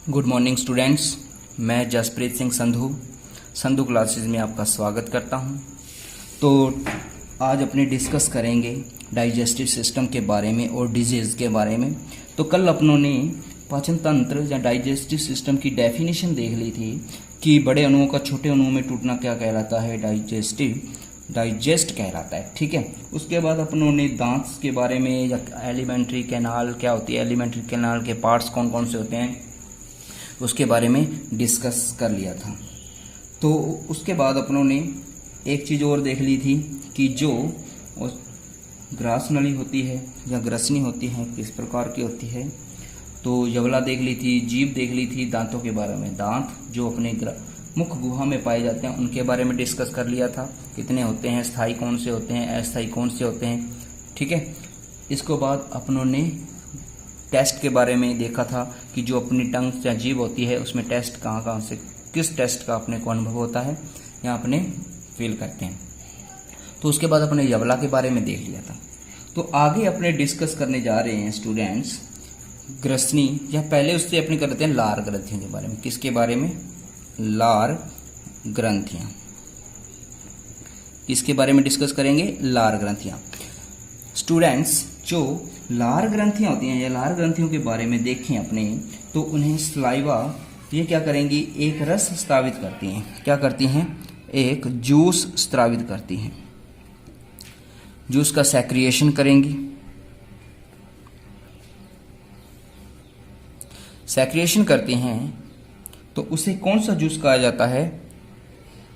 Good morning students. मैं Jasprit Singh Sandhu classes में आपका स्वागत करता हूं। तो आज अपने डिस्कस करेंगे डाइजेस्टिव सिस्टम के बारे में और डिजीज़ के बारे में। तो कल अपनों ने पाचन तंत्र या डाइजेस्टिव सिस्टम की डेफिनेशन देख ली थी कि बड़े अणुओं का छोटे अणुओं में टूटना क्या कहलाता है, डाइजेस्ट कहलाता है। ठीक है। उसके बाद अपनों ने दांत के बारे में या एलिमेंट्री कैनाल क्या होती है, एलिमेंट्री कैनाल के पार्ट्स कौन कौन से होते हैं उसके बारे में डिस्कस कर लिया था। तो उसके बाद अपनों ने एक चीज़ और देख ली थी कि जो ग्रास नली होती है या ग्रसनी होती है किस प्रकार की होती है। तो यवला देख ली थी, जीभ देख ली थी, दांतों के बारे में, दांत जो अपने मुख गुहा में पाए जाते हैं उनके बारे में डिस्कस कर लिया था, कितने होते हैं, स्थायी कौन से होते हैं, अस्थायी कौन से होते हैं। ठीक है। इसके बाद अपनों ने टेस्ट के बारे में देखा था कि जो अपनी टंग या जीभ होती है उसमें टेस्ट कहाँ से, किस टेस्ट का अपने को अनुभव होता है या अपने फील करते हैं। तो उसके बाद अपने यवला के बारे में देख लिया था। तो आगे अपने डिस्कस करने जा रहे हैं स्टूडेंट्स ग्रसनी, या पहले उससे अपने करते हैं लार ग्रंथियों के बारे में। किसके बारे में? लार ग्रंथियां। किसके बारे में डिस्कस करेंगे? लार ग्रंथियां। स्टूडेंट्स जो लार ग्रंथियां होती हैं या लार ग्रंथियों के बारे में देखें अपने, तो उन्हें स्लाइवा ये क्या करेंगी, एक रस स्रावित करती हैं। क्या करती हैं? एक जूस स्रावित करती हैं। जूस का सेक्रिएशन करेंगी। सेक्रिएशन करती हैं तो उसे कौन सा जूस कहा जाता है?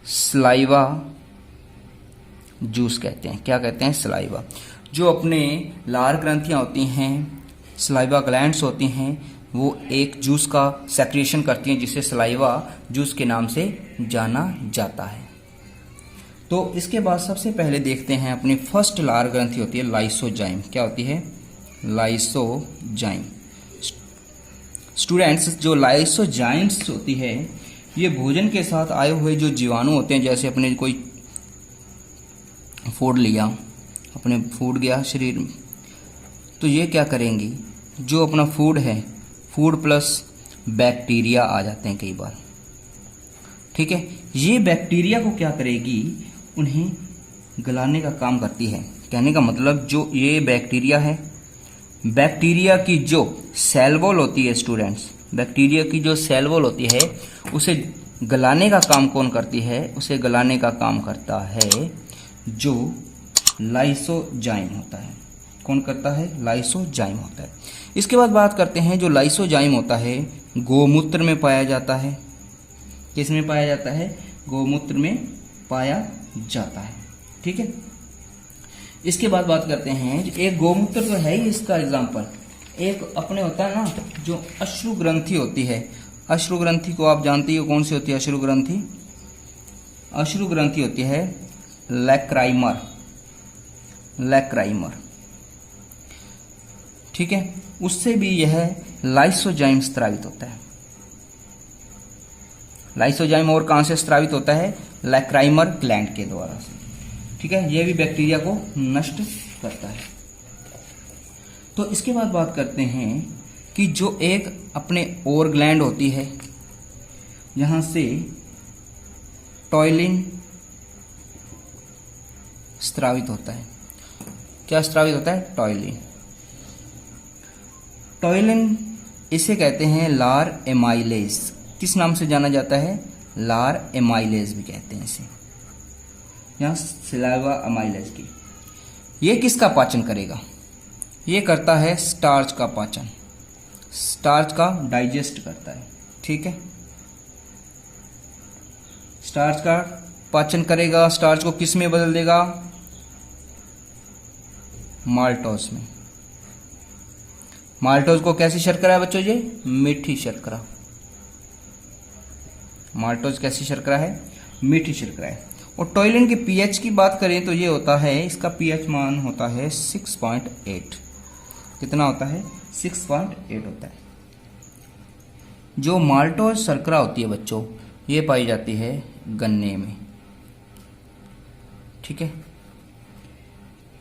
स्लाइवा जूस कहते हैं। क्या कहते हैं? स्लाइवा। जो अपने लार ग्रंथियां होती हैं, स्लाइवा ग्लैंड्स होती हैं, वो एक जूस का सेक्रिएशन करती हैं जिसे स्लाइवा जूस के नाम से जाना जाता है। तो इसके बाद सबसे पहले देखते हैं अपनी फर्स्ट लार ग्रंथि होती है लाइसोजाइम। क्या होती है? लाइसोजाइम। स्टूडेंट्स जो लाइसोजाइम्स होती है ये भोजन के साथ आए हुए जो जीवाणु होते हैं, जैसे अपने कोई फूड लिया, अपने फूड गया शरीर में, तो ये क्या करेंगी, जो अपना फूड है, फूड प्लस बैक्टीरिया आ जाते हैं कई बार। ठीक है। ये बैक्टीरिया को क्या करेगी, उन्हें गलाने का काम करती है। कहने का मतलब जो ये बैक्टीरिया है, बैक्टीरिया की जो सेल वॉल होती है स्टूडेंट्स, बैक्टीरिया की जो सेल वॉल होती है उसे गलाने का काम कौन करती है? उसे गलाने का काम करता है जो लाइसोजाइम होता है। कौन करता है? लाइसोजाइम होता है। इसके बाद बात करते हैं जो लाइसोजाइम होता है गोमूत्र में पाया जाता है। किस में पाया जाता है? गोमूत्र में पाया जाता है। ठीक है। इसके बाद बात करते हैं, एक गोमूत्र तो है ही इसका एग्जाम्पल, एक अपने होता है ना जो अश्रु ग्रंथि होती है। अश्रु ग्रंथि को आप जानते हो कौन सी होती है? अश्रु ग्रंथि, अश्रु ग्रंथि होती है लैक्राइमर, लैक्राइमर। ठीक है। उससे भी यह लाइसोजाइम स्रावित होता है। लाइसोजाइम और कहां से स्रावित होता है? लैक्राइमर ग्लैंड के द्वारा से। ठीक है। यह भी बैक्टीरिया को नष्ट करता है। तो इसके बाद बात करते हैं कि जो एक अपने और ग्लैंड होती है यहां से टॉयलिन स्रावित होता है। क्या स्रावित होता है? टॉयलिन। टॉयलिन इसे कहते हैं लार एमाइलेज। किस नाम से जाना जाता है? लार एमाइलेज भी कहते हैं इसे, या सिलावा अमाइलेज की। ये किसका पाचन करेगा? ये करता है स्टार्च का पाचन, स्टार्च का डाइजेस्ट करता है। ठीक है। स्टार्च का पाचन करेगा, स्टार्च को किस में बदल देगा? माल्टोज में। माल्टोज को कैसी शर्करा है बच्चों? ये मीठी शर्करा। माल्टोज कैसी शर्करा है? मीठी शर्करा है। और टॉयलिन के पीएच की बात करें तो ये होता है, इसका पीएच मान होता है 6.8। कितना होता है? 6.8 होता है। जो माल्टोज शर्करा होती है बच्चों, ये पाई जाती है गन्ने में। ठीक है।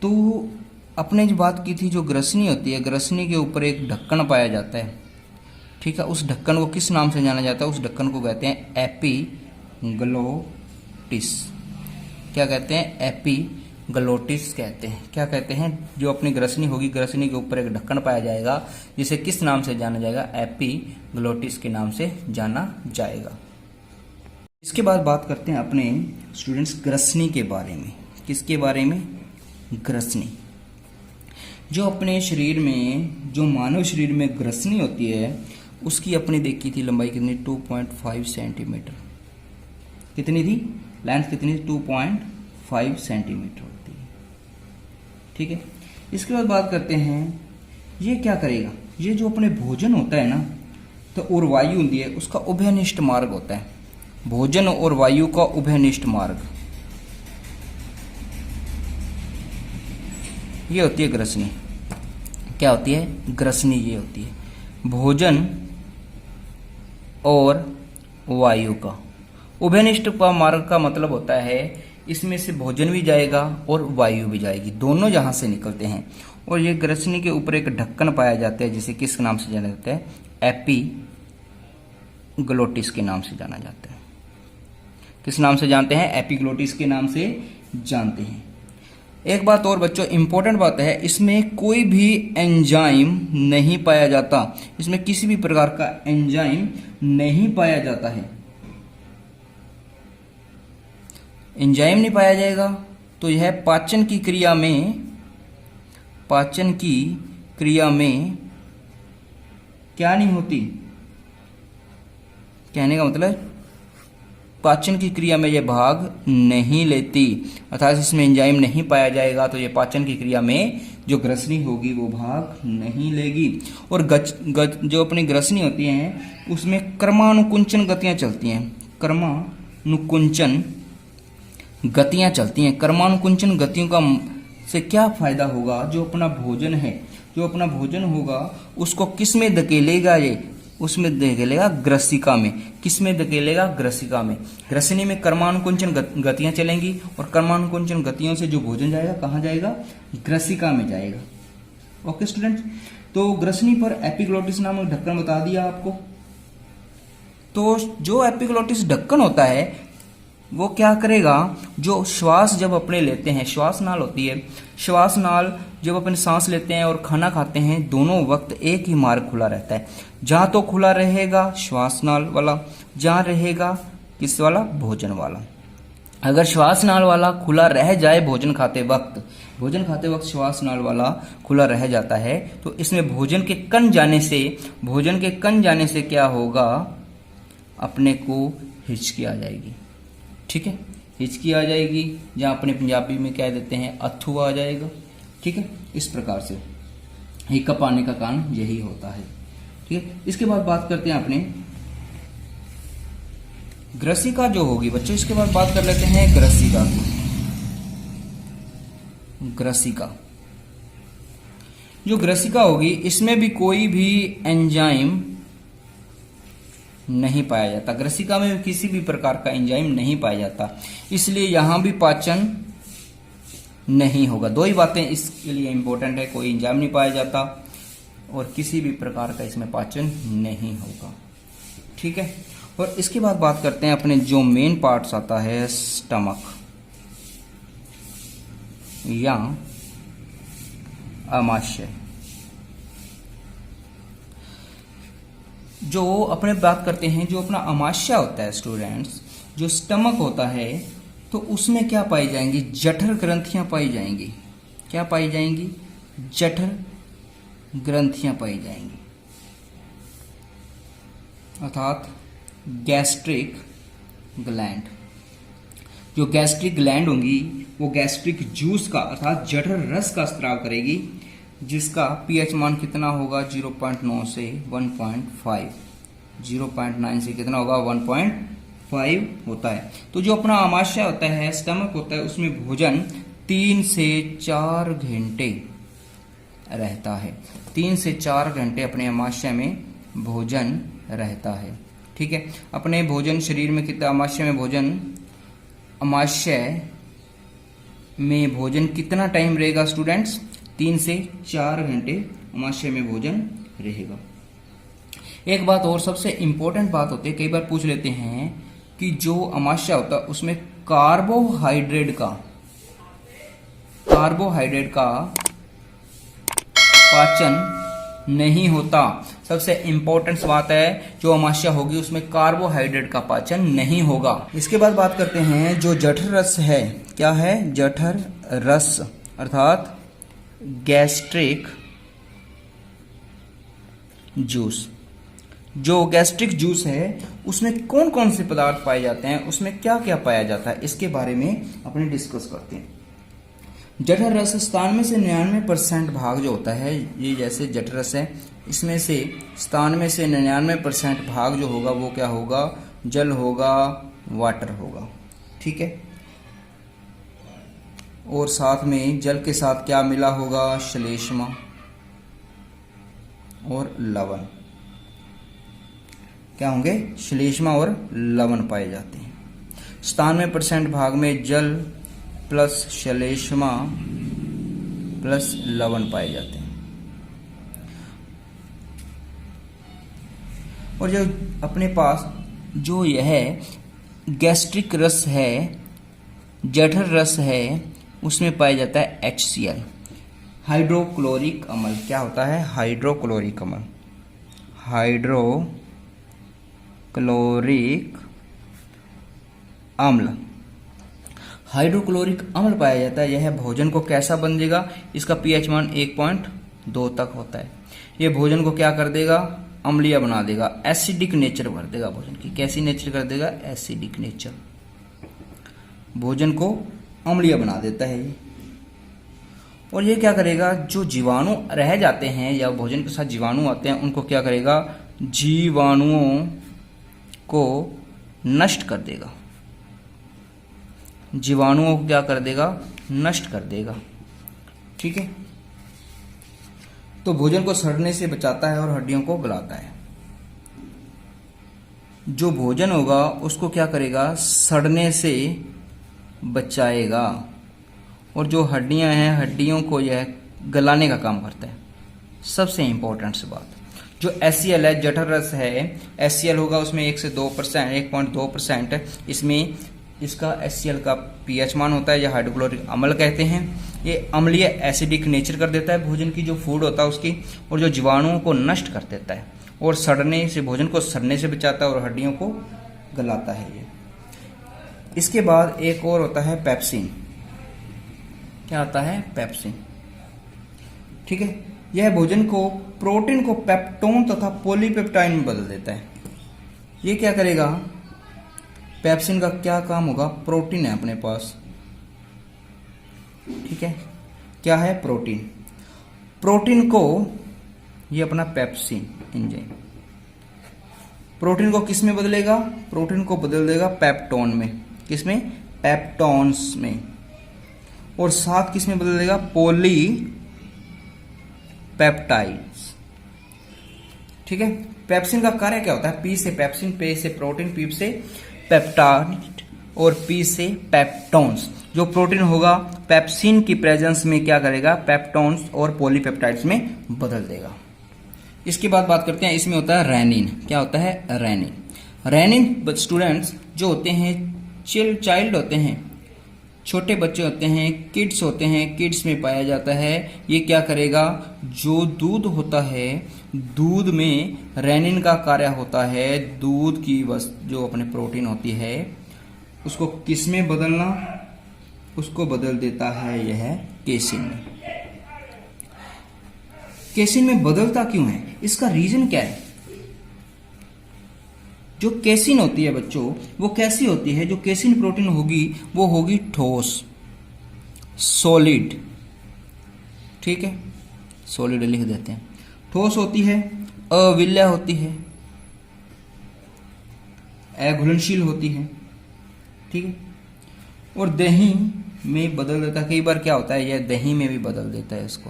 तो अपने जो बात की थी, जो ग्रसनी होती है, ग्रसनी के ऊपर एक ढक्कन पाया जाता है ठीक है, उस ढक्कन को किस नाम से जाना जाता है? उस ढक्कन को कहते हैं एपिग्लोटिस। क्या कहते हैं? एपिग्लोटिस कहते हैं। क्या कहते हैं? जो अपनी ग्रसनी होगी, ग्रसनी के ऊपर एक ढक्कन पाया जाएगा, जिसे किस नाम से जाना जाएगा? एपिग्लोटिस के नाम से जाना जाएगा। इसके बाद बात करते हैं अपने स्टूडेंट्स ग्रसनी के बारे में। किसके बारे में? ग्रसनी। जो अपने शरीर में, जो मानव शरीर में ग्रसनी होती है, उसकी अपनी देखी थी लंबाई कितनी? 2.5 सेंटीमीटर। कितनी थी? लेंथ कितनी? 2.5 सेंटीमीटर होती है। ठीक है, इसके बाद बात करते हैं ये क्या करेगा? ये जो अपने भोजन होता है ना, तो और वायु होती है, उसका उभयनिष्ठ मार्ग होता है। भोजन और वायु का उभयनिष्ठ मार्ग, ये होती है ग्रसनी। क्या होती है? ग्रसनी ये होती है भोजन और वायु का उभयनिष्ठ का मार्ग। का मतलब होता है इसमें से भोजन भी जाएगा और वायु भी जाएगी, दोनों जहां से निकलते हैं। और ये ग्रसनी के ऊपर एक ढक्कन पाया जाता है, जिसे किस नाम से जाना जाता है? एपिग्लोटिस के नाम से जाना जाता है। किस नाम से जानते हैं? एपिग्लोटिस के नाम से जानते हैं। एक बात और बच्चों, इंपॉर्टेंट बात है, इसमें कोई भी एंजाइम नहीं पाया जाता। इसमें किसी भी प्रकार का एंजाइम नहीं पाया जाता है। एंजाइम नहीं पाया जाएगा तो यह पाचन की क्रिया में क्या नहीं होती? कहने का मतलब पाचन की क्रिया में यह भाग नहीं लेती, अर्थात इसमें एंजाइम नहीं पाया जाएगा तो यह पाचन की क्रिया में जो ग्रसनी होगी वो भाग नहीं लेगी। और जो अपनी ग्रसनी होती है उसमें क्रमानुकुंचन गतियां चलती हैं। क्रमानुकुंचन गतियां चलती हैं। क्रमानुकुंचन गतियों का से क्या फायदा होगा? जो अपना भोजन है, जो अपना भोजन होगा उसको किस में धकेलेगा? ये उसमें धकेलेगा ग्रसिका में। किस में धकेलेगा? ग्रसिका में। ग्रसनी में क्रमानुकुंचन गतियां चलेंगी और क्रमानुकुंचन गतियों से जो भोजन जाएगा कहाँ जाएगा? ग्रसिका में जाएगा। ओके स्टूडेंट, तो ग्रसनी पर एपिग्लोटिस नामक ढक्कन बता दिया आपको। तो जो एपिग्लोटिस ढक्कन होता है वो क्या करेगा? जो श्वास जब अपने लेते हैं, श्वास नाल होती है, श्वास नाल जब अपने सांस लेते हैं और खाना खाते हैं, दोनों वक्त एक ही मार्ग खुला रहता है। जहां तो खुला रहेगा श्वास नाल वाला, जहां रहेगा किस वाला? भोजन वाला। अगर श्वास नाल वाला खुला रह जाए भोजन खाते वक्त श्वास नाल वाला खुला रह जाता है, तो इसमें भोजन के कण जाने से क्या होगा? अपने को हिचकी आ जाएगी। ठीक है, हिचकी आ जाएगी, जहां अपने पंजाबी में कह देते हैं अथू आ जाएगा। ठीक है, इस प्रकार से हिक्कप आने का कारण यही होता है। ठीक है, इसके बाद बात करते हैं अपने ग्रसिका जो होगी बच्चों। इसके बाद बात कर लेते हैं ग्रसिका की। जो ग्रसिका होगी इसमें भी कोई भी एंजाइम नहीं पाया जाता। ग्रसिका में किसी भी प्रकार का एंजाइम नहीं पाया जाता, इसलिए यहां भी पाचन नहीं होगा। दो ही बातें इसके लिए इंपॉर्टेंट है, कोई एंजाइम नहीं पाया जाता और किसी भी प्रकार का इसमें पाचन नहीं होगा। ठीक है, और इसके बाद बात करते हैं अपने जो मेन पार्ट्स आता है स्टमक या अमाशय। जो अपने बात करते हैं जो अपना अमाशय होता है स्टूडेंट्स, जो स्टमक होता है, तो उसमें क्या पाई जाएंगी? जठर ग्रंथियां पाई जाएंगी। क्या पाई जाएंगी? जठर ग्रंथियां पाई जाएंगी, अर्थात गैस्ट्रिक ग्लैंड। जो गैस्ट्रिक ग्लैंड होंगी वो गैस्ट्रिक जूस का अर्थात जठर रस का स्त्राव करेगी, जिसका पीएच मान कितना होगा? 0.9 से 1.5। 0.9 से कितना होगा? 1.5 होता है। तो जो अपना अमाशय होता है, स्टमक होता है, उसमें भोजन 3 से 4 घंटे रहता है। 3 से 4 घंटे अपने अमाशय में भोजन रहता है। ठीक है, अपने भोजन शरीर में कितना? अमाशय में भोजन कितना टाइम रहेगा स्टूडेंट्स? 3 से 4 घंटे अमाशय में भोजन रहेगा। एक बात और सबसे इंपॉर्टेंट बात होती है, कई बार पूछ लेते हैं कि जो अमाशय होता है उसमें कार्बोहाइड्रेट का पाचन नहीं होता। सबसे इंपॉर्टेंट बात है, जो अमाशय होगी उसमें कार्बोहाइड्रेट का पाचन नहीं होगा। इसके बाद बात करते हैं जो जठर रस है। क्या है? जठर रस अर्थात गैस्ट्रिक जूस। जो गैस्ट्रिक जूस है उसमें कौन कौन से पदार्थ पाए जाते हैं, उसमें क्या क्या पाया जाता है, इसके बारे में अपने डिस्कस करते हैं। जठर रस 97% भाग जो होता है, ये जैसे जठर रस है, इसमें से 97% भाग जो होगा वो क्या होगा? जल होगा, वाटर होगा। ठीक है। और साथ में जल के साथ क्या मिला होगा? श्लेष्मा और लवण। क्या होंगे? श्लेष्मा और लवण पाए जाते हैं। 97% भाग में जल प्लस श्लेष्मा प्लस लवण पाए जाते हैं। और जो अपने पास जो यह गैस्ट्रिक रस है, जठर रस है, उसमें पाया जाता है HCl, हाइड्रोक्लोरिक अम्ल। क्या होता है? हाइड्रोक्लोरिक अम्ल। हाइड्रोक्लोरिक अम्ल, हाइड्रोक्लोरिक अम्ल पाया जाता है। यह भोजन को कैसा बन देगा? इसका pH मान 1.2 तक होता है। यह भोजन को क्या कर देगा? अम्लीय बना देगा, एसिडिक नेचर भर देगा भोजन की। कैसी नेचर कर देगा? Acidic nature. भोजन को अम्लीय बना देता है ये। और ये क्या करेगा? जो जीवाणु रह जाते हैं या भोजन के साथ जीवाणु आते हैं, उनको क्या करेगा? जीवाणुओं को नष्ट कर देगा। जीवाणुओं को क्या कर देगा? नष्ट कर देगा। ठीक है। तो भोजन को सड़ने से बचाता है और हड्डियों को गलाता है। जो भोजन होगा उसको क्या करेगा? सड़ने से बचाएगा। और जो हड्डियां हैं, हड्डियों को यह गलाने का काम करता है। सबसे इंपॉर्टेंट सी बात, जो HCl है, जठर रस है, HCl होगा उसमें 1.2%। इसमें इसका HCl का pH मान होता है, या हाइड्रोक्लोरिक अम्ल कहते हैं। ये अम्लीय एसिडिक नेचर कर देता है भोजन की, जो फूड होता है उसकी, और जो जीवाणुओं को नष्ट कर देता है और सड़ने से, भोजन को सड़ने से बचाता है और हड्डियों को गलाता है ये। इसके बाद एक और होता है पेप्सिन। क्या आता है? पेप्सिन। ठीक है। यह भोजन को, प्रोटीन को पेप्टोन तथा पॉलीपेप्टाइड में बदल देता है। ये क्या करेगा? पेप्सिन का क्या काम होगा? प्रोटीन है अपने पास। ठीक है। क्या है? प्रोटीन। प्रोटीन को ये अपना पेप्सिन एंजाइम, प्रोटीन को किस में बदलेगा? प्रोटीन को बदल देगा पेप्टोन में। किस में? पेप्टोन्स में। और साथ किस में बदल देगा? पॉलीपेप्टाइड्स। ठीक है। पेप्सिन का कार्य क्या होता है? पी से पेप्सिन, पे से प्रोटीन, पी से पेप्टाइड और पी से पेप्टोन्स। जो प्रोटीन होगा पेप्सिन की प्रेजेंस में क्या करेगा? पेप्टोन्स और पॉलीपेप्टाइड्स में बदल देगा। इसके बाद बात करते हैं, इसमें होता है रेनिन। क्या होता है? रेनिन। रेनिन स्टूडेंट्स जो होते हैं, चाइल्ड होते हैं, छोटे बच्चे होते हैं, किड्स होते हैं, किड्स में पाया जाता है। ये क्या करेगा? जो दूध होता है, दूध में रेनिन का कार्य होता है। दूध की जो अपने प्रोटीन होती है उसको किस में बदलना? उसको बदल देता है यह केसिन में। केसिन में बदलता क्यों है? इसका रीजन क्या है? जो केसिन होती है बच्चों, वो कैसी होती है? जो केसिन प्रोटीन होगी वो होगी ठोस, सॉलिड। ठीक है। सॉलिड लिख देते हैं। ठोस होती है, अविलय होती है, अघुलनशील होती है। ठीक है। और दही में बदल देता है। कई बार क्या होता है, यह दही में भी बदल देता है इसको।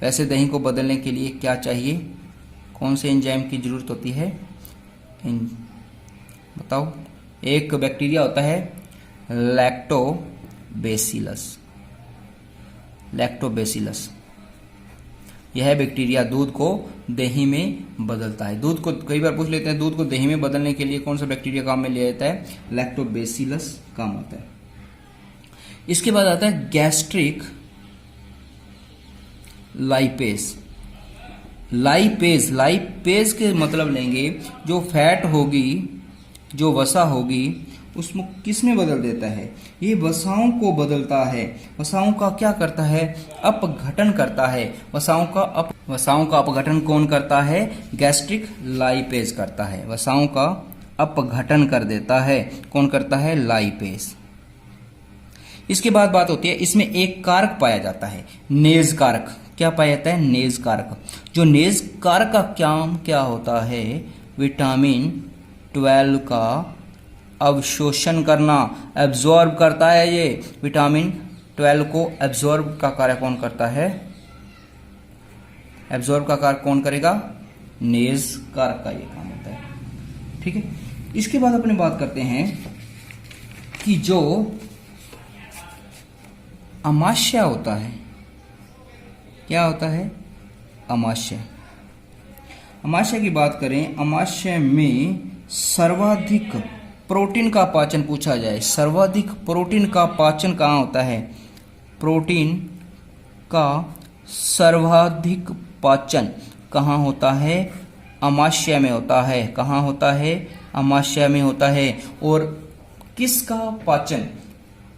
वैसे दही को बदलने के लिए क्या चाहिए? कौन से एंजाइम की जरूरत होती है? बताओ। एक बैक्टीरिया होता है लैक्टोबैसिलस। लैक्टोबैसिलस यह बैक्टीरिया दूध को दही में बदलता है। दूध को कई बार पूछ लेते हैं, दूध को दही में बदलने के लिए कौन सा बैक्टीरिया काम में लिया जाता है? लैक्टोबैसिलस काम आता है। इसके बाद आता है गैस्ट्रिक लाइपेज। लाइपेज के मतलब लेंगे जो फैट होगी, जो वसा होगी, उसमें किसमें बदल देता है? ये वसाओं को बदलता है। वसाओं का क्या करता है? अपघटन करता है। वसाओं का अपघटन कौन करता है? गैस्ट्रिक लाइपेज करता है। वसाओं का अपघटन कर देता है। कौन करता है? लाइपेज। इसके बाद बात होती है, इसमें एक कारक पाया जाता है, नेज कारक। क्या पाया जाता है? नेज कारक। जो नेज कारक का काम क्या होता है? विटामिन 12 का अवशोषण करना, एब्जॉर्ब करता है। ये विटामिन 12 को एब्जॉर्ब का कार्य कौन करता है? एब्जॉर्ब का कार्य कौन करेगा? नेज कारक का ये काम होता है। ठीक है। इसके बाद अपने बात करते हैं कि जो अमाशय होता है, क्या होता है? अमाशय। अमाशय की बात करें, अमाशय में सर्वाधिक प्रोटीन का पाचन पूछा जाए, सर्वाधिक प्रोटीन का पाचन कहाँ होता है? प्रोटीन का सर्वाधिक पाचन कहाँ होता है? अमाशय में होता है। कहाँ होता है? अमाशय में होता है। और किसका पाचन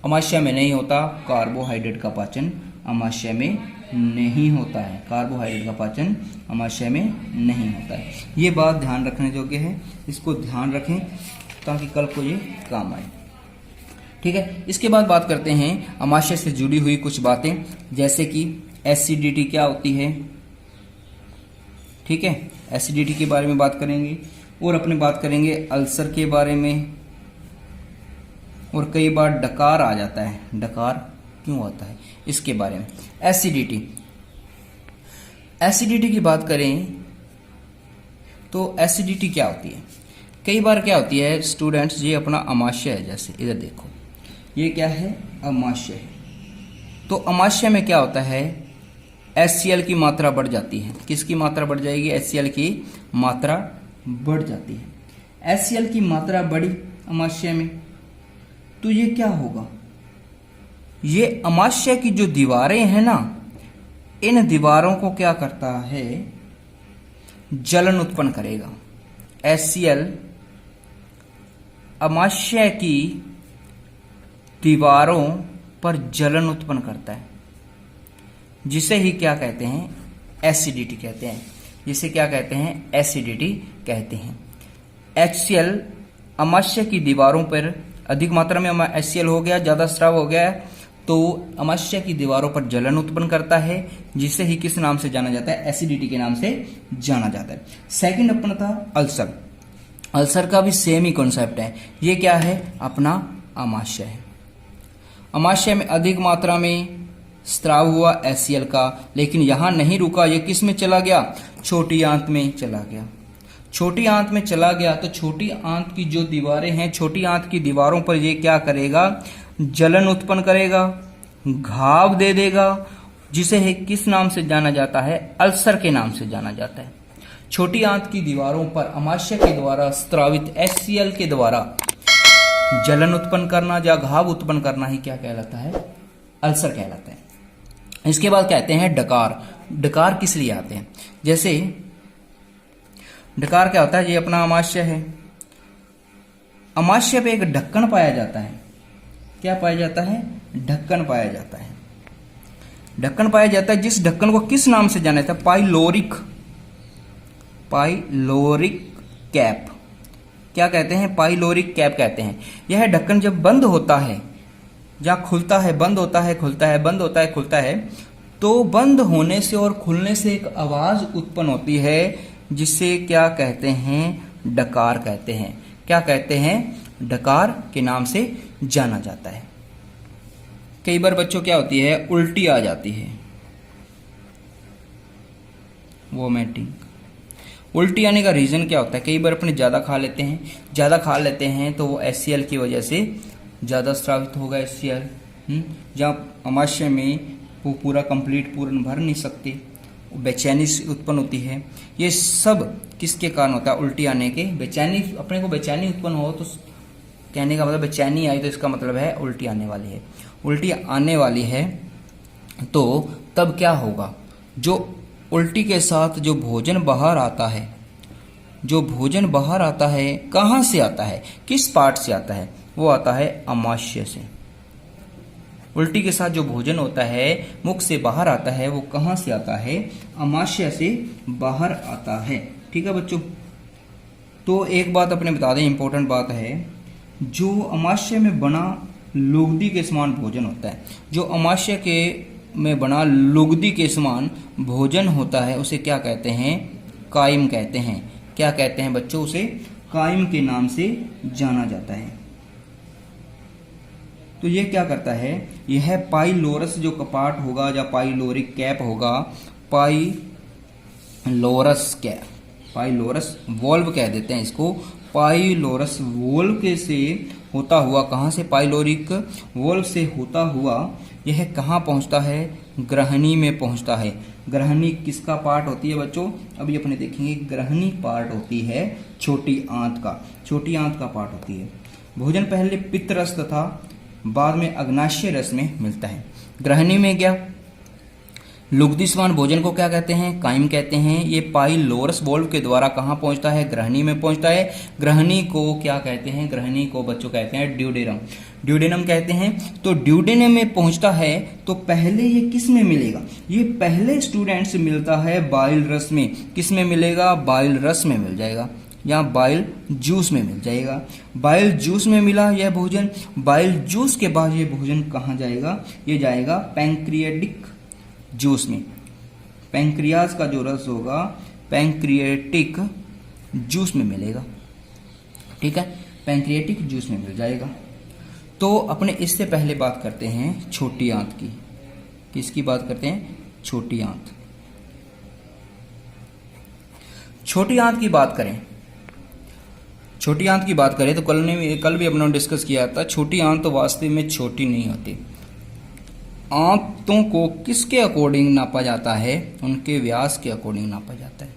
अमाशय में नहीं होता? कार्बोहाइड्रेट का पाचन अमाशय में नहीं होता है। कार्बोहाइड्रेट का पाचन अमाशय में नहीं होता है। ये बात ध्यान रखने योग्य है, इसको ध्यान रखें ताकि कल को ये काम आए। ठीक है। इसके बाद बात करते हैं अमाशय से जुड़ी हुई कुछ बातें, जैसे कि एसिडिटी क्या होती है। ठीक है, एसिडिटी के बारे में बात करेंगे और अपने बात करेंगे अल्सर के बारे में। और कई बार डकार आ जाता है, डकार क्यों आता है इसके बारे में। एसिडिटी की बात करें तो एसिडिटी क्या होती है? कई बार क्या होती है स्टूडेंट्स, ये अपना अमाशय है, जैसे इधर देखो ये क्या है? अमाशय है। तो अमाशय में क्या होता है? HCl की मात्रा बढ़ जाती है। किसकी मात्रा बढ़ जाएगी? HCl की मात्रा बढ़ जाती है। HCl की मात्रा बढ़ी अमाशय में तो ये क्या होगा? ये अमाशय की जो दीवारें हैं ना, इन दीवारों को क्या करता है? जलन उत्पन्न करेगा। HCl अमाशय की दीवारों पर जलन उत्पन्न करता है, जिसे ही क्या कहते हैं? एसिडिटी कहते हैं। जिसे क्या कहते हैं? एसिडिटी कहते हैं। HCl अमाशय की दीवारों पर अधिक मात्रा में HCl हो गया, ज्यादा स्राव हो गया, तो अमाशय की दीवारों पर जलन उत्पन्न करता है, जिसे ही किस नाम से जाना जाता है? एसिडिटी के नाम से जाना जाता है। सेकंड अपना था अल्सर। अल्सर का भी सेम ही कॉन्सेप्ट है। ये क्या है? अपना अमाशय है। अमाशय में अधिक मात्रा में स्राव हुआ HCl का, लेकिन यहां नहीं रुका, ये किस में चला गया? छोटी आंत में चला गया। छोटी आंत में चला गया तो छोटी आंत की जो दीवारें हैं, छोटी आंत की दीवारों पर ये क्या करेगा? जलन उत्पन्न करेगा, घाव दे देगा, जिसे किस नाम से जाना जाता है? अल्सर के नाम से जाना जाता है। छोटी आंत की दीवारों पर अमाशय के द्वारा स्त्रावित HCl के द्वारा जलन उत्पन्न करना या घाव उत्पन्न करना ही क्या कहलाता है? अल्सर कहलाता है। इसके बाद कहते हैं डकार। डकार किस लिए आते हैं? जैसे डकार क्या होता है? ये अपना अमाशय है। अमाशय पे एक ढक्कन पाया जाता है। क्या पाया जाता है? ढक्कन पाया जाता है। ढक्कन पाया जाता है, जिस ढक्कन को किस नाम से जाना जाता है? Pyloric cap. क्या कहते हैं? पाइलोरिक कैप कहते हैं। यह ढक्कन जब बंद होता है या खुलता है, बंद होता है, खुलता है, बंद होता है, खुलता है, तो बंद होने से और खुलने से एक आवाज उत्पन्न होती है, जिसे क्या कहते हैं? डकार कहते हैं। क्या कहते हैं? डकार के नाम से जाना जाता है। कई बार बच्चों क्या होती है? उल्टी आ जाती है, वोमिटिंग। उल्टी आने का रीजन क्या होता है? कई बार अपने ज्यादा खा लेते हैं तो वो HCl की वजह से ज्यादा स्रावित होगा HCl, जहाँ अमाशय में वो पूरा कंप्लीट पूर्ण भर नहीं सकते बेचैनी उत्पन्न होती है। ये सब किसके कारण होता है? उल्टी आने के। बेचैनी, अपने को बेचैनी उत्पन्न हो तो कहने का मतलब बेचैनी आई तो इसका मतलब है उल्टी आने वाली है। उल्टी आने वाली है तो तब क्या होगा? जो उल्टी के साथ जो भोजन बाहर आता है, जो भोजन बाहर आता है कहाँ से आता है, किस पार्ट से आता है? वो आता है अमाशय से। उल्टी के साथ जो भोजन होता है मुख से बाहर आता है, वो कहाँ से आता है? अमाशय से बाहर आता है। ठीक है बच्चों, तो एक बात अपने बता दें, इंपॉर्टेंट बात है, जो अमाशय में बना लुगदी के समान भोजन होता है, जो अमाशय के में बना लुगदी के समान भोजन होता है, उसे क्या कहते हैं? कायम कहते हैं। क्या कहते हैं बच्चों? उसे कायम के नाम से जाना जाता है। तो ये क्या करता है? यह पाइलोरस जो कपाट होगा या पाइलोरिक कैप होगा, पाइलोरस कैप, पाइलोरस वॉल्व कह देते हैं इसको, पाइलोरस वॉल्व के से होता हुआ, कहाँ से? पाइलोरिक वॉल्व से होता हुआ यह कहाँ पहुंचता है? ग्रहणी में पहुंचता है। ग्रहणी किसका पार्ट होती है बच्चों? अभी अपने देखेंगे। ग्रहणी पार्ट होती है छोटी आंत का, छोटी आंत का पार्ट होती है। भोजन पहले पित्त रस तथा बाद में अग्नाशय रस में मिलता है। ग्रहणी में क्या? लुगदी समान भोजन को क्या कहते हैं? कायम कहते हैं। ये पाइलोरस वॉल्व के द्वारा कहाँ पहुंचता है? ग्रहणी में पहुंचता है। ग्रहणी को क्या कहते हैं? ग्रहणी को बच्चों कहते हैं ड्यूडेनम, ड्यूडेनम कहते हैं। तो ड्यूडेनम में पहुंचता है तो पहले ये किस में मिलेगा? ये पहले स्टूडेंट्स मिलता है बाइल रस में। किस में मिलेगा? बाइल रस में मिल जाएगा या बाइल जूस में मिल जाएगा। बाइल जूस में मिला यह भोजन। बाइल जूस के बाद ये भोजन कहाँ जाएगा? ये जाएगा पैंक्रियाटिक जूस में। पैंक्रियाज का जो रस होगा पैंक्रियाटिक जूस में मिलेगा। ठीक है, पैंक्रियाटिक जूस में मिल जाएगा। तो अपने इससे पहले बात करते हैं छोटी आंत की। किसकी बात करते हैं? छोटी आंत। छोटी आंत की बात करें, छोटी आंत की बात करें तो कल भी अपने डिस्कस किया था, छोटी आंत तो वास्तव में छोटी नहीं होती। आंतों को किसके अकॉर्डिंग नापा जाता है? उनके व्यास के अकॉर्डिंग नापा जाता है।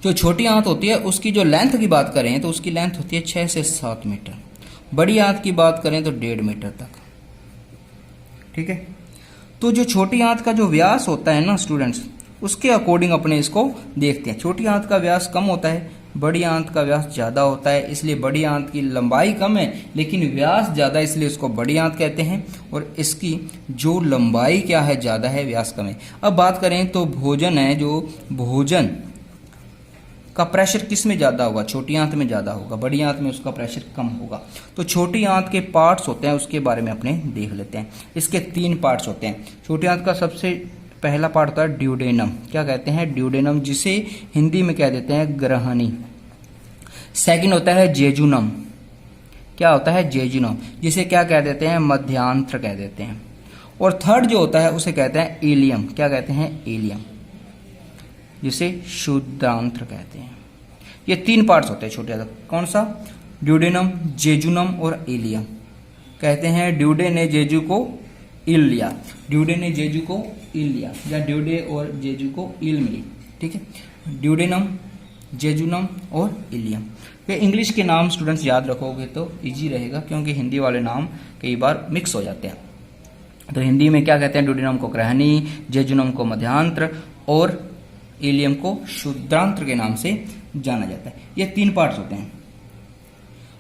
जो छोटी आंत होती है उसकी जो लेंथ की बात करें तो उसकी लेंथ होती है 6 से 7 मीटर। बड़ी आंत की बात करें तो 1.5 मीटर तक। ठीक है, तो जो छोटी आंत का जो व्यास होता है ना स्टूडेंट्स, उसके अकॉर्डिंग अपने इसको देखते हैं। छोटी आंत का व्यास कम होता है, बड़ी आंत का व्यास ज्यादा होता है, इसलिए बड़ी आंत की लंबाई कम है लेकिन व्यास ज्यादा, इसलिए उसको बड़ी आंत कहते हैं। और इसकी जो लंबाई क्या है? ज्यादा है, व्यास कम है। अब बात करें तो भोजन है, जो भोजन का प्रेशर किस में ज्यादा होगा? छोटी आंत में ज्यादा होगा, बड़ी आंत में उसका प्रेशर कम होगा। तो छोटी आंत के पार्ट्स होते हैं, उसके बारे में अपने देख लेते हैं। इसके 3 पार्ट्स होते हैं। छोटी आंत का सबसे पहला पार्ट होता है ड्यूडेनम। क्या कहते हैं? ड्यूडेनम, जिसे हिंदी में कह देते हैं ग्रहणी। सेकंड होता है जेजुनम। क्या होता है? जेजुनम, जिसे क्या कह देते हैं? मध्यांत्र कह देते हैं। और थर्ड जो होता है उसे कहते हैं इलियम। क्या कहते हैं? इलियम, जिसे शुद्धांत्र कहते हैं। ये 3 पार्ट्स होते हैं छोटे। कौन सा? ड्यूडेनम, जेजुनम और इलियम। कहते हैं ड्यूडे ने जेजू को इल लिया, ड्यूडे ने जेजू को इल लिया, या ड्यूडे और जेजू को इल मिली। ठीक है, ड्यूडेनम, जेजुनम और इलियम। ये इंग्लिश के नाम स्टूडेंट्स याद रखोगे तो इजी रहेगा, क्योंकि हिंदी वाले नाम कई बार मिक्स हो जाते हैं। तो हिंदी में क्या कहते हैं? ड्यूडेनम को ग्रहणी, जेजुनम को मध्यांत्र और इलियम को शुद्धांत्र के नाम से जाना जाता है। ये 3 पार्ट्स होते हैं।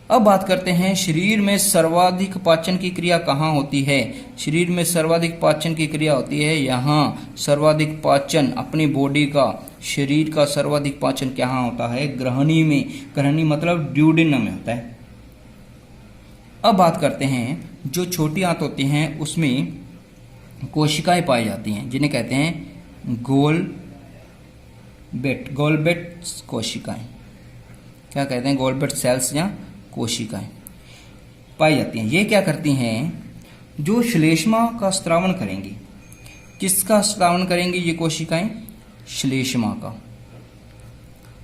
अब बात करते हैं शरीर में सर्वाधिक पाचन की क्रिया कहाँ होती है? शरीर में सर्वाधिक पाचन की क्रिया होती है यहाँ। सर्वाधिक पाचन अपनी बॉडी का, शरीर का सर्वाधिक पाचन कहाँ होता है? ग्रहणी में। ग्रहणी मतलब ड्यूडेनम में होता है। अब बात करते हैं जो छोटी आंत होती हैं उसमें कोशिकाएं पाई जाती हैं, जिन्हें कहते हैं गोलबेट, गोलबेट कोशिकाएं। क्या कहते हैं? गोलबेट सेल्स या कोशिकाएं पाई जाती हैं। ये क्या करती हैं? जो श्लेष्मा का स्त्रावन करेंगी। किसका स्त्रावन करेंगी ये कोशिकाएं? श्लेष्मा का,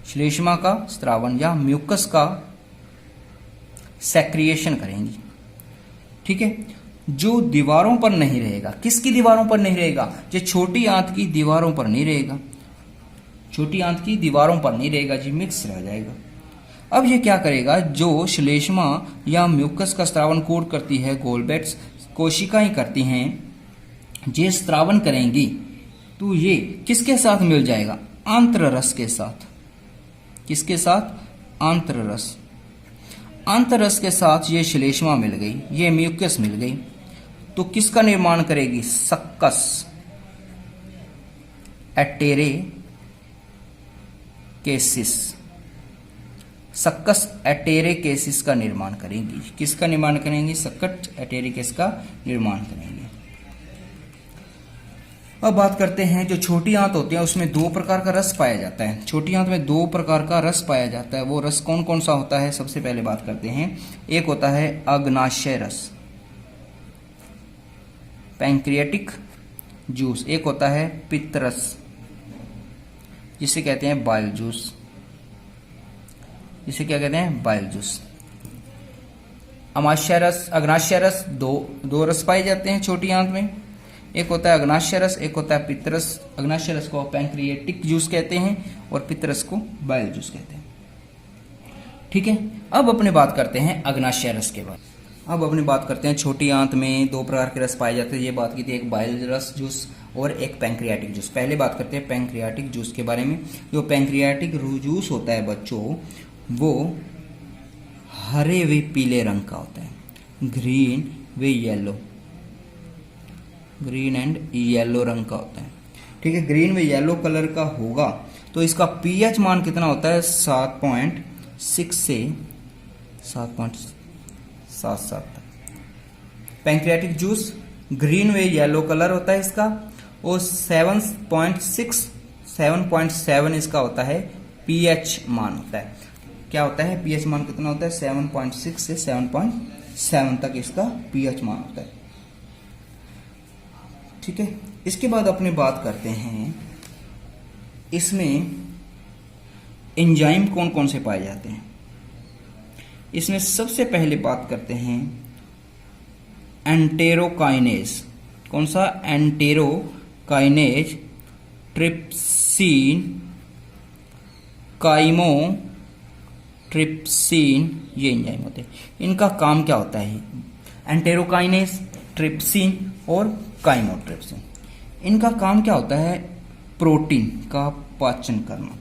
श्लेष्मा का स्त्रावन या म्यूकस का सेक्रिएशन करेंगी। ठीक है, जो दीवारों पर नहीं रहेगा। किसकी दीवारों पर नहीं रहेगा? ये छोटी आंत की दीवारों पर नहीं रहेगा, छोटी आंत की दीवारों पर नहीं रहेगा जी, मिक्स रह जाएगा। अब ये क्या करेगा? जो श्लेष्मा या म्यूकस का स्त्रावन कौन करती है? गोलबैट्स कोशिकाएं करती हैं। ये स्त्रावन करेंगी तो ये किसके साथ मिल जाएगा? आंत्ररस के साथ। किसके साथ? आंत्ररस। आंत्ररस के साथ ये श्लेष्मा मिल गई, ये म्यूकस मिल गई, तो किसका निर्माण करेगी? सक्कस एटेरेकेसिस। सक्कस एटेरेकेसिस का निर्माण करेंगी। किसका निर्माण करेंगी? सक्कस एटेरेकेसिस का निर्माण करेंगे। अब बात करते हैं, जो छोटी आंत होती है उसमें दो प्रकार का रस पाया जाता है। छोटी आंत में दो प्रकार का रस पाया जाता है। वो रस कौन कौन सा होता है? सबसे पहले बात करते हैं, एक होता है अग्नाशय रस, पैंक्रियाटिक जूस। एक होता है पित्तरस, जिसे कहते हैं बाइल जूस। जिसे क्या कहते हैं? Bile juice. अमाशय रस, अग्नाशय रस, दो रस पाए जाते हैं छोटी आंत में। एक होता है अग्नाशय रस, एक होता है पित्तरस। अग्नाशय रस को पैंक्रियाटिक जूस कहते हैं और पित्तरस को बाइल जूस कहते हैं। ठीक है, अब अपने बात करते हैं अग्नाशय रस के बाद। अब अपनी बात करते हैं, छोटी आंत में दो प्रकार के रस पाए जाते हैं। ये बात की थी, एक बाइल रस जूस और एक पैंक्रियाटिक जूस। पहले बात करते हैं पैंक्रियाटिक जूस के बारे में। जो पैंक्रियाटिक जूस होता है बच्चों, वो हरे व पीले रंग का होता है, ग्रीन व येलो, ग्रीन एंड येलो रंग का होता है। ठीक है, ग्रीन व येलो कलर का होगा तो इसका पीएच मान कितना होता है? 7.6 से 7.77 तक। पैंक्रियाटिक जूस ग्रीन व येलो कलर होता है इसका, और 7.7 इसका होता है पीएच मान होता है। क्या होता है? पीएच मान कितना होता है? 7.6 से 7.7 तक इसका पीएच मान होता है। ठीक है, इसके बाद अपने बात करते हैं, इसमें एंजाइम कौन कौन से पाए जाते हैं। इसमें सबसे पहले बात करते हैं एंटेरोकाइनेज। कौन सा? एंटेरोकाइनेज, ट्रिप्सिन, काइमोट्रिप्सिन, ये एंजाइम होते हैं। इनका काम क्या होता है? एंटेरोकाइनेज, ट्रिप्सिन और काइमोट्रिप्सिन, इनका काम क्या होता है? प्रोटीन का पाचन करना।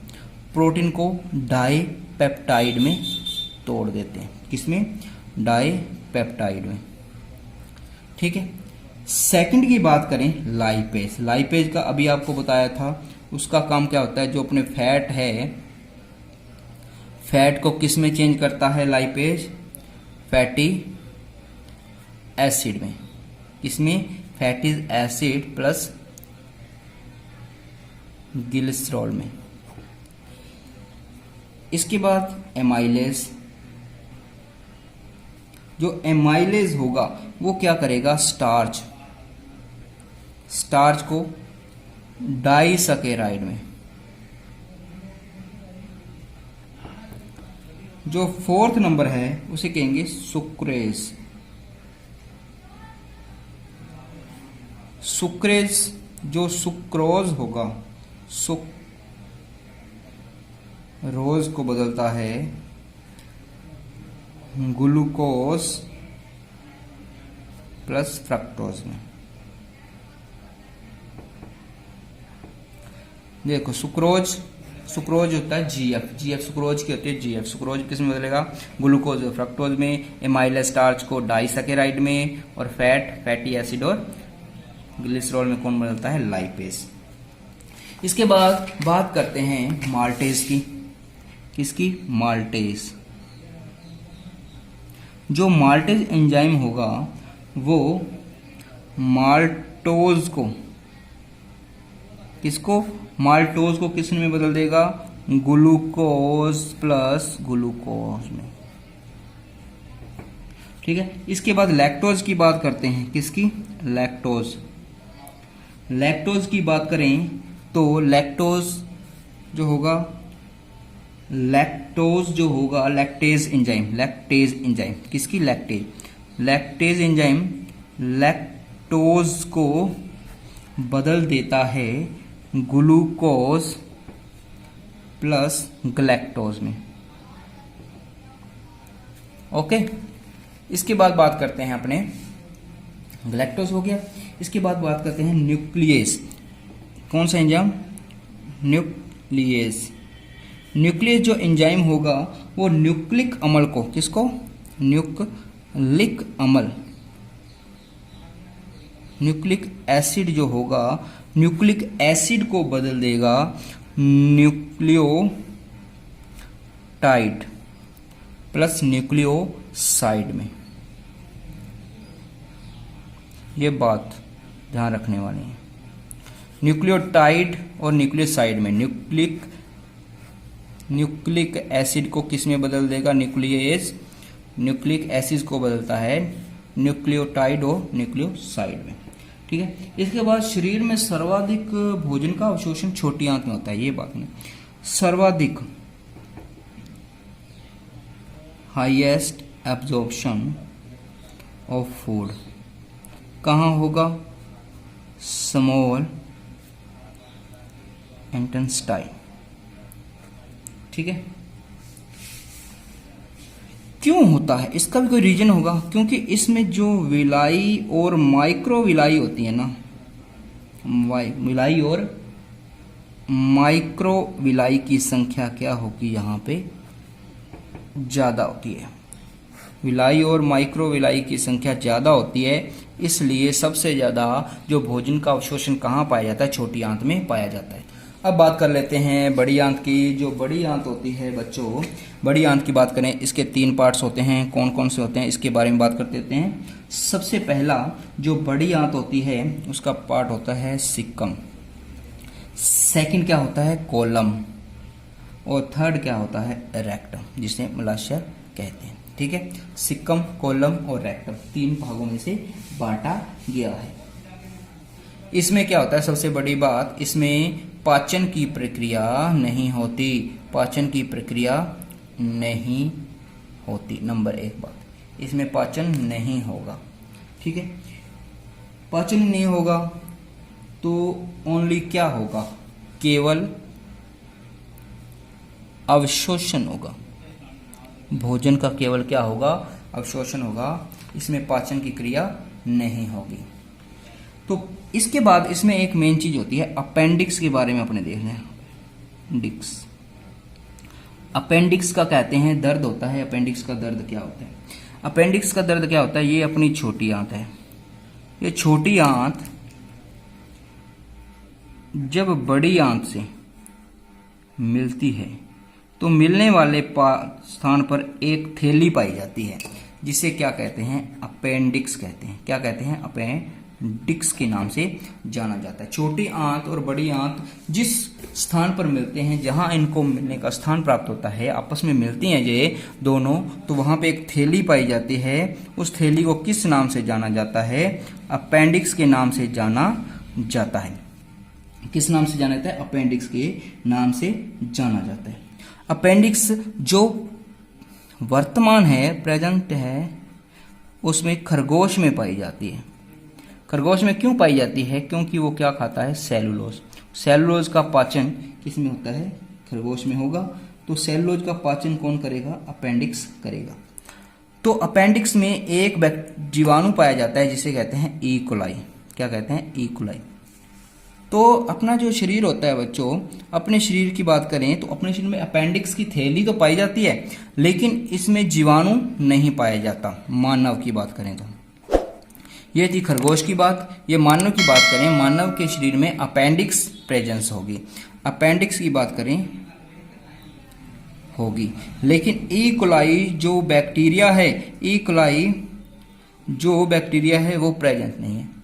प्रोटीन को डाईपेप्टाइड में तोड़ देते हैं। किसमें? डाईपेप्टाइड में। ठीक है, सेकंड की बात करें, लाइपेज। लाइपेज का अभी आपको बताया था, उसका काम क्या होता है? जो अपने फैट है, फैट को किस में चेंज करता है लाइपेज? फैटी एसिड में। किसमें? फैटी एसिड प्लस ग्लिसरॉल में। इसके बाद एमाइलेज। जो एमाइलेज होगा वो क्या करेगा? स्टार्च को डाइसकेराइड में। जो फोर्थ नंबर है उसे कहेंगे सुक्रेज। सुक्रेज जो सुक्रोज होगा, रोज को बदलता है ग्लूकोज प्लस फ्रक्टोज में। देखो सुक्रोज होता है जीएफ सुक्रोज की होती है जीएफ। सुक्रोज किस में बदलेगा? ग्लूकोज और फ्रक्टोज में। एमाइलेज स्टार्च को डाइसैकेराइड में, और फैटी एसिड और ग्लिसरॉल में कौन बदलता है? लाइपेज। इसके बाद बात करते हैं माल्टेज की। किसकी? माल्टेज। जो माल्टेज एंजाइम होगा वो माल्टोज को, किसको? माल्टोज को किस में बदल देगा? ग्लूकोज प्लस ग्लूकोज में। ठीक है, इसके बाद लैक्टोज की बात करते हैं। किसकी? लैक्टोज। लैक्टोज की बात करें तो लैक्टोज जो होगा लैक्टेज एंजाइम। किसकी? लैक्टेज एंजाइम लैक्टोज को बदल देता है ग्लूकोज प्लस गलैक्टोज में। ओके, इसके बाद बात करते हैं अपने, गलैक्टोज हो गया, इसके बाद बात करते हैं न्यूक्लियस। कौन सा एंजाइम? न्यूक्लियस। न्यूक्लियस जो एंजाइम होगा वो न्यूक्लिक अम्ल को, किसको? न्यूक्लिक अम्ल, न्यूक्लिक एसिड जो होगा, न्यूक्लिक एसिड को बदल देगा न्यूक्लियोटाइड प्लस न्यूक्लियोसाइड में। ये बात ध्यान रखने वाली है। न्यूक्लियोटाइड और न्यूक्लियोसाइड में न्यूक्लिक एसिड को किस में बदल देगा? न्यूक्लियस। न्यूक्लिक एसिड को बदलता है न्यूक्लियोटाइड और न्यूक्लियोसाइड में। ठीक है, इसके बाद शरीर में सर्वाधिक भोजन का अवशोषण छोटी आंत में होता है। ये बात नहीं, सर्वाधिक हाईएस्ट एब्जॉर्प्शन ऑफ फूड कहाँ होगा? Small intestine. ठीक है, क्यों होता है? इसका भी कोई रीजन होगा, क्योंकि इसमें जो विलाई और माइक्रो विलाई होती है ना, विलाई और माइक्रो विलाई की संख्या क्या होगी? यहाँ पे ज्यादा होती है। विलाई और माइक्रो विलाई की संख्या ज्यादा होती है, इसलिए सबसे ज्यादा जो भोजन का अवशोषण कहाँ पाया जाता है? छोटी आंत में पाया जाता है। अब बात कर लेते हैं बड़ी आंत की। जो बड़ी आंत होती है बच्चों, बड़ी आंत की बात करें, इसके 3 पार्ट्स होते हैं। कौन कौन से होते हैं इसके बारे में बात कर देते हैं। सबसे पहला जो बड़ी आंत होती है उसका पार्ट होता है सिक्कम, सेकंड क्या होता है? कोलम, और थर्ड क्या होता है? रेक्टम, जिसे मलाशय कहते हैं। ठीक है, सिक्कम, कोलम और रेक्टम 3 भागों में से बांटा गया है। इसमें क्या होता है? सबसे बड़ी बात, इसमें पाचन की प्रक्रिया नहीं होती। पाचन की प्रक्रिया नहीं होती, नंबर 1 बात, इसमें पाचन नहीं होगा। ठीक है, पाचन नहीं होगा तो ओनली क्या होगा? केवल अवशोषण होगा। भोजन का केवल क्या होगा? अवशोषण होगा। इसमें पाचन की क्रिया नहीं होगी। तो इसके बाद इसमें एक मेन चीज होती है अपेंडिक्स के बारे में अपने देख लें। डिक्स, अपेंडिक्स का कहते हैं दर्द होता है। अपेंडिक्स का दर्द क्या होता है? अपेंडिक्स का दर्द क्या होता है? ये अपनी छोटी आंत है। ये छोटी आंत जब बड़ी आंत से मिलती है तो मिलने वाले स्थान पर एक थैली पाई जाती है, जिसे क्या कहते हैं? अपेंडिक्स कहते हैं। क्या कहते हैं? अपेंडिक्स के नाम से जाना जाता है। छोटी आंत और बड़ी आंत जिस स्थान पर मिलते हैं, जहां इनको मिलने का स्थान प्राप्त होता है, आपस में मिलती हैं ये दोनों, तो वहां पे एक थैली पाई जाती है। उस थैली को किस नाम से जाना जाता है? अपेंडिक्स के नाम से जाना जाता है। किस नाम से जाना जाता है? अपेंडिक्स के नाम से जाना जाता है। अपेंडिक्स जो वर्तमान है, प्रेजेंट है, उसमें खरगोश में पाई जाती है। खरगोश में क्यों पाई जाती है? क्योंकि वो क्या खाता है? सेलुलोज। सेलुलोज का पाचन किस में होता है? खरगोश में होगा। तो सेलुलोज का पाचन कौन करेगा? अपेंडिक्स करेगा। तो अपेंडिक्स में एक जीवाणु पाया जाता है जिसे कहते हैं ई कोलाई। क्या कहते हैं? E coli. तो अपना जो शरीर होता है बच्चों, अपने शरीर की बात करें तो अपने शरीर में अपेंडिक्स की थैली तो पाई जाती है, लेकिन इसमें जीवाणु नहीं पाया जाता। मानव की बात करें तो ये थी खरगोश की बात। ये मानव की बात करें, मानव के शरीर में अपेंडिक्स प्रेजेंस होगी। अपेंडिक्स की बात करें होगी, लेकिन ई कोलाई जो बैक्टीरिया है, ई कोलाई जो बैक्टीरिया है वो प्रेजेंट नहीं है,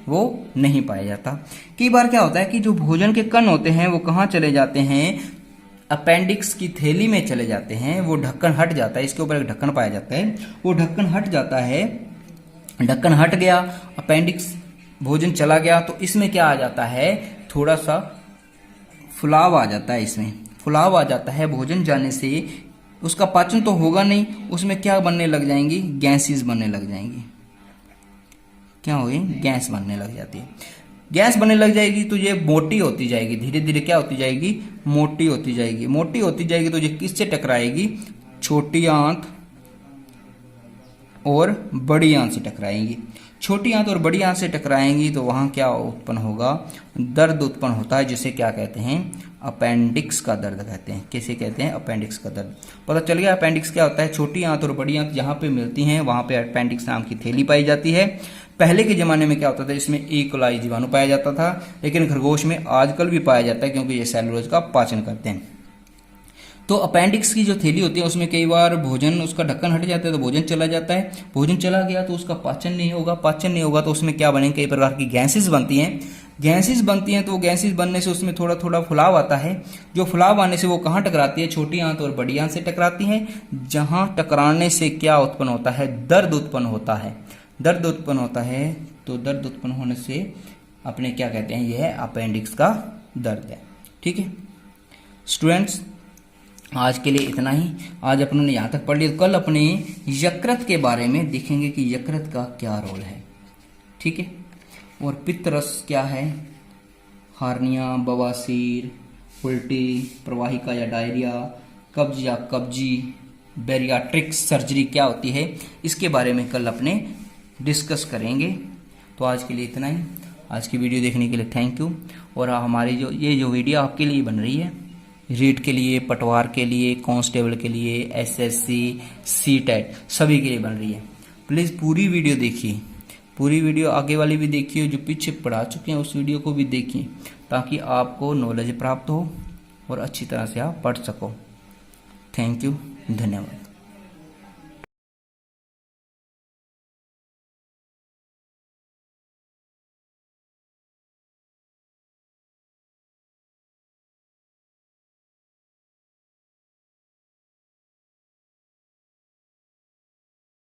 वो नहीं पाया जाता। कई बार क्या होता है कि जो भोजन के कण होते हैं वो कहाँ चले जाते हैं? अपेंडिक्स की थैली में चले जाते हैं। वो ढक्कन हट जाता है, इसके ऊपर एक ढक्कन पाया जाता है, वो ढक्कन हट जाता है। ढक्कन हट गया, अपेंडिक्स भोजन चला गया, तो इसमें क्या आ जाता है? थोड़ा सा फुलाव आ जाता है। इसमें फुलाव आ जाता है। भोजन जाने से उसका पाचन तो होगा नहीं, उसमें क्या बनने लग जाएंगी? गैसेस बनने लग जाएंगी। क्या होगी, गैस बनने लग जाती है। गैस बनने लग जाएगी तो ये मोटी होती जाएगी, धीरे धीरे क्या होती जाएगी, मोटी होती जाएगी। मोटी होती जाएगी तो ये किससे टकराएगी, छोटी आंत और बड़ी आंत से टकराएंगी। छोटी आंत और बड़ी आंत से टकराएंगी तो वहां क्या उत्पन्न होगा, दर्द उत्पन्न होता है, जिसे क्या कहते हैं, अपेंडिक्स का दर्द कहते हैं। किसे कहते हैं, अपेंडिक्स का दर्द। पता चल गया अपेंडिक्स क्या होता है। छोटी आंत और बड़ी आंत जहां पे मिलती हैं वहां पे अपेंडिक्स नाम की थैली पाई जाती है। पहले के जमाने में क्या होता था, इसमें ई कोलाई जीवाणु पाया जाता था, लेकिन खरगोश में आजकल भी पाया जाता है क्योंकि ये सेलुलोज का पाचन करते हैं। तो अपेंडिक्स की जो थैली होती है उसमें कई बार भोजन, उसका ढक्कन हट जाता है तो भोजन चला जाता है। भोजन चला गया तो उसका पाचन नहीं होगा, पाचन नहीं होगा तो उसमें क्या बनेंगे, कई प्रकार की गैसेस बनती हैं। गैसेस बनती हैं तो गैसेस बनने से उसमें थोड़ा थोड़ा फुलाव आता है। जो फुलाव आने से वो कहाँ टकराती है, छोटी आंत और बड़ी आंत से टकराती है। जहां टकराने से क्या उत्पन्न होता है, दर्द उत्पन्न होता है। दर्द उत्पन्न होता है तो दर्द उत्पन्न होने से अपने क्या कहते हैं, यह अपेंडिक्स का दर्द है। ठीक है स्टूडेंट्स, आज के लिए इतना ही। आज अपन ने यहाँ तक पढ़ लिया। कल अपने यकृत के बारे में देखेंगे कि यकृत का क्या रोल है। ठीक है, और पित्तरस क्या है, हार्निया, बवासीर, उल्टी, प्रवाहिका या डायरिया, कब्ज या कब्जी, बैरियाट्रिक सर्जरी क्या होती है, इसके बारे में कल अपने डिस्कस करेंगे। तो आज के लिए इतना ही। आज की वीडियो देखने के लिए थैंक यू। और हमारी जो वीडियो आपके लिए बन रही है, रीट के लिए, पटवार के लिए, कांस्टेबल के लिए, एसएससी, सीटेट, सभी के लिए बन रही है। प्लीज़ पूरी वीडियो देखिए, पूरी वीडियो आगे वाली भी देखिए, जो पीछे पढ़ा चुके हैं उस वीडियो को भी देखिए, ताकि आपको नॉलेज प्राप्त हो और अच्छी तरह से आप पढ़ सको। थैंक यू, धन्यवाद।